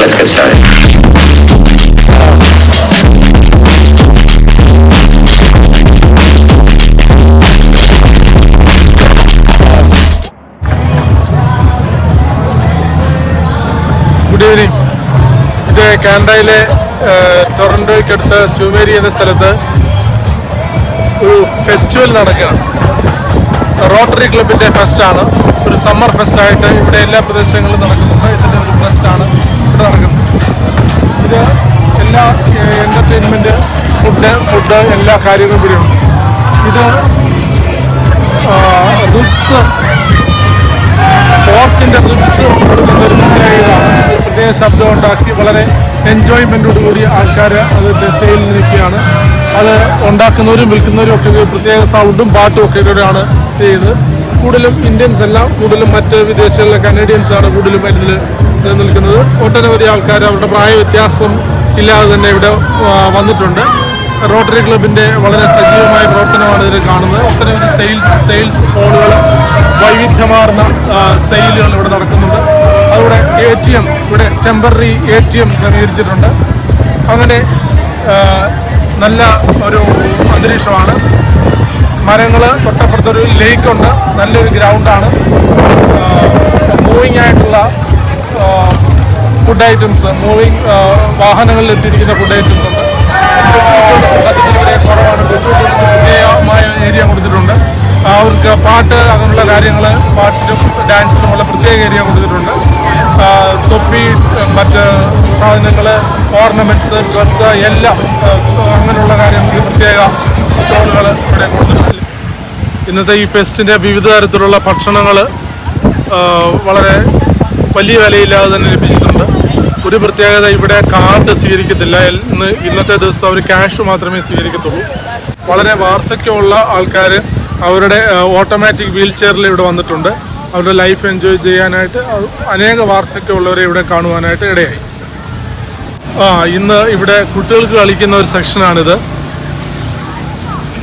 let's get started. Good evening. ഇത് കാനഡയിലെ ടൊറന്റോയ്ക്കടുത്ത് സ്യൂമേരി എന്ന സ്ഥലത്ത് ഒരു ഫെസ്റ്റിവൽ നടക്കുകയാണ്. റോട്ടറി ക്ലബിൻ്റെ ഫെസ്റ്റാണ്. ഒരു സമ്മർ ഫെസ്റ്റായിട്ട് ഇവിടെ എല്ലാ പ്രദേശങ്ങളിലും നടക്കുന്നുണ്ട്. ഇതിൻ്റെ ഒരു ഫെസ്റ്റാണ് ഇവിടെ നടക്കുന്നത്. ഇത് എല്ലാ എൻ്റർടൈൻമെൻറ്റ്, ഫുഡ് എല്ലാ കാര്യങ്ങളും ഇവിടെയുണ്ട്. ഇത് റിബ്സ്, പോർക്കിൻ്റെ റിബ്സ് കൊടുക്കുന്ന ഒരു പ്രത്യേക ശബ്ദം ഉണ്ടാക്കി വളരെ എൻജോയ്മെൻറ്റോടുകൂടി ആൾക്കാർ അതിൻ്റെ സെയിലിൽ നിൽക്കുകയാണ്. അത് ഉണ്ടാക്കുന്നവരും വിൽക്കുന്നവരും ഒക്കെ പ്രത്യേക സൗണ്ടും പാട്ടും ഒക്കെ ഇവരാണ് ചെയ്യുന്നത്. കൂടുതലും ഇന്ത്യൻസ് എല്ലാം, കൂടുതലും മറ്റ് വിദേശങ്ങളിലെ കനേഡിയൻസാണ് കൂടുതലും ഇതിൽ നിൽക്കുന്നത്. ഒട്ടനവധി ആൾക്കാർ അവരുടെ പ്രായ വ്യത്യാസം ഇല്ലാതെ തന്നെ ഇവിടെ വന്നിട്ടുണ്ട്. റോട്ടറി ക്ലബിൻ്റെ വളരെ സജീവമായ പ്രവർത്തനമാണ് ഇതിൽ കാണുന്നത്. ഒട്ടനവധി സെയിൽസ് ഹോളുകൾ, വൈവിധ്യമാർന്ന സെയിലുകൾ ഇവിടെ നടക്കുന്നുണ്ട്. അതുകൂടെ ATM, ഇവിടെ ടെമ്പററി ATM ക്രമീകരിച്ചിട്ടുണ്ട്. അങ്ങനെ നല്ല ഒരു അന്തരീക്ഷമാണ്. മരങ്ങൾ, തൊട്ടപ്പുറത്തൊരു ലേക്കുണ്ട്, നല്ലൊരു ഗ്രൗണ്ടാണ്. മൂവിങ് ആയിട്ടുള്ള ഫുഡ് ഐറ്റംസ്, വാഹനങ്ങളിൽ എത്തിയിരിക്കുന്ന ഫുഡ് ഐറ്റംസ് ഉണ്ട്. സത്യത്തിൽ ഇവിടെ കുറവാണ്. കൊച്ചുകുട്ടികൾക്ക് പ്രത്യേകമായ ഏരിയ കൊടുത്തിട്ടുണ്ട്. അവർക്ക് പാട്ട്, അങ്ങനെയുള്ള കാര്യങ്ങൾ, പാട്ടിനും ഡാൻസിനുമുള്ള പ്രത്യേക ഏരിയ കൊടുത്തിട്ടുണ്ട്. തൊപ്പി, മറ്റ് സാധനങ്ങൾ, ഓർണമെൻറ്റ്സ്, ഡ്രസ്സ് എല്ലാം അങ്ങനെയുള്ള കാര്യങ്ങൾക്ക് പ്രത്യേക സ്റ്റോളുകൾ ഇവിടെ കൊടുത്തിട്ടുണ്ട്. ഇന്നത്തെ ഈ ഫെസ്റ്റിൻ്റെ വിവിധ തരത്തിലുള്ള ഭക്ഷണങ്ങൾ വളരെ വലിയ വിലയില്ലാതെ തന്നെ ലഭിച്ചിട്ടുണ്ട്. ഒരു പ്രത്യേകത, ഇവിടെ കാർഡ് സ്വീകരിക്കത്തില്ല. ഇന്നത്തെ ദിവസം അവർ ക്യാഷ് മാത്രമേ സ്വീകരിക്കത്തുള്ളൂ. വളരെ വാർദ്ധക്യമുള്ള ആൾക്കാർ അവരുടെ ഓട്ടോമാറ്റിക് വീൽ ചെയറിൽ ഇവിടെ വന്നിട്ടുണ്ട്. അവരുടെ ലൈഫ് എൻജോയ് ചെയ്യാനായിട്ട് അനേക വാർദ്ധക്യമുള്ളവരെ ഇവിടെ കാണുവാനായിട്ട് ഇടയായി. ഇന്ന് ഇവിടെ കുട്ടികൾക്ക് കളിക്കുന്ന ഒരു സെക്ഷനാണിത്.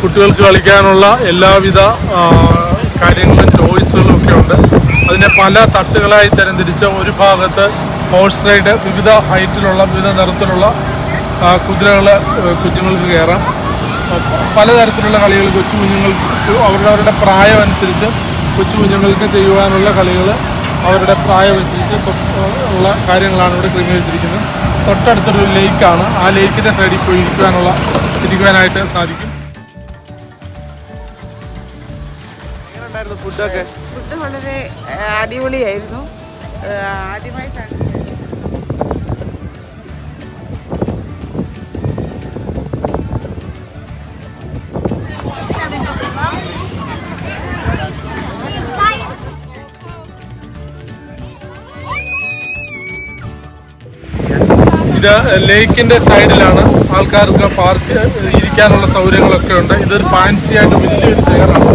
കുട്ടികൾക്ക് കളിക്കാനുള്ള എല്ലാവിധ കാര്യങ്ങളും, ടോയ്സുകളും ഒക്കെ ഉണ്ട്. അതിനെ പല തട്ടുകളായി തരംതിരിച്ച ഒരു ഭാഗത്ത് ഹോഴ്സ് റൈഡ്, വിവിധ ഹൈറ്റിലുള്ള, വിവിധ നിറത്തിലുള്ള കുതിരകൾ കുഞ്ഞുങ്ങൾക്ക് കയറാം. പലതരത്തിലുള്ള കളികൾ കൊച്ചു കുഞ്ഞുങ്ങൾക്ക് അവരുടെ പ്രായം അനുസരിച്ച് കൊച്ചു കുഞ്ഞുങ്ങൾക്ക് ചെയ്യുവാനുള്ള കളികൾ അവരുടെ പ്രായം അനുസരിച്ച് ഉള്ള കാര്യങ്ങളാണ് ഇവിടെ ക്രമീകരിച്ചിരിക്കുന്നത്. തൊട്ടടുത്തൊരു ലേക്കാണ്. ആ ലേക്കിൻ്റെ സൈഡിൽ പോയി ഇരിക്കുവാനായിട്ട് സാധിക്കും. ഫുഡ് വളരെ അടിപൊളിയായിരുന്നു. ആദ്യമായിട്ടാണ് ഇത് ലേക്കിൻ്റെ സൈഡിലാണ്. ആൾക്കാർക്ക് പാർക്ക് ഇരിക്കാനുള്ള സൗകര്യങ്ങളൊക്കെ ഉണ്ട്. ഇതൊരു ഫാൻസി ആയിട്ട് വലിയൊരു ചെയറാണ്.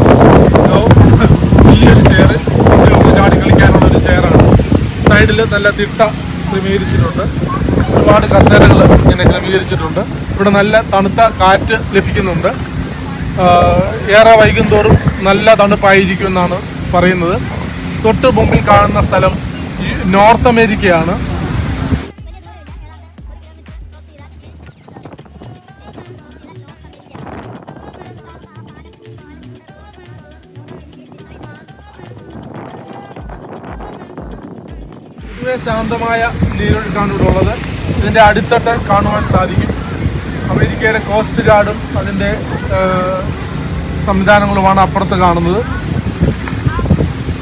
വലിയൊരു ചെയർ, കുട്ടികൾക്ക് ചാടി കളിക്കാനുള്ള ഒരു ചെയറാണ്. സൈഡിൽ നല്ല തിട്ട ക്രമീകരിച്ചിട്ടുണ്ട്. ഒരുപാട് കസേരകൾ ഇങ്ങനെ ക്രമീകരിച്ചിട്ടുണ്ട്. ഇവിടെ നല്ല തണുത്ത കാറ്റ് ലഭിക്കുന്നുണ്ട്. ഏറെ വൈകും തോറും നല്ല തണുപ്പായിരിക്കുമെന്നാണ് പറയുന്നത്. തൊട്ട് മുമ്പിൽ കാണുന്ന സ്ഥലം നോർത്ത് അമേരിക്കയാണ്. പൊതുവെ ശാന്തമായ നീരൊഴുക്കാണ് ഇവിടെ ഉള്ളത്. ഇതിൻ്റെ അടിത്തട്ട് കാണുവാൻ സാധിക്കും. അമേരിക്കയുടെ കോസ്റ്റ് ഗാർഡും അതിൻ്റെ സംവിധാനങ്ങളുമാണ് അപ്പുറത്ത് കാണുന്നത്.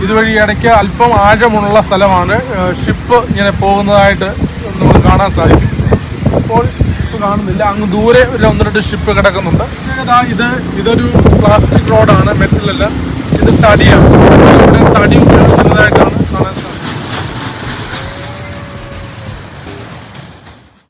ഇതുവഴി ഇടയ്ക്ക് അല്പം ആഴമുള്ള സ്ഥലമാണ്. ഷിപ്പ് ഇങ്ങനെ പോകുന്നതായിട്ട് നമുക്ക് കാണാൻ സാധിക്കും. ഇപ്പോൾ ഷിപ്പ് കാണുന്നില്ല. അങ്ങ് ദൂരെ ഒരു 1-2 ഷിപ്പ് കിടക്കുന്നുണ്ട്. ഇതൊരു പ്ലാസ്റ്റിക് റോഡാണ്, മെറ്റലല്ല. ഇത് തടിയാണ്. ഇവിടെ തടി ഉപയോഗിക്കുന്നതായിട്ടാണ്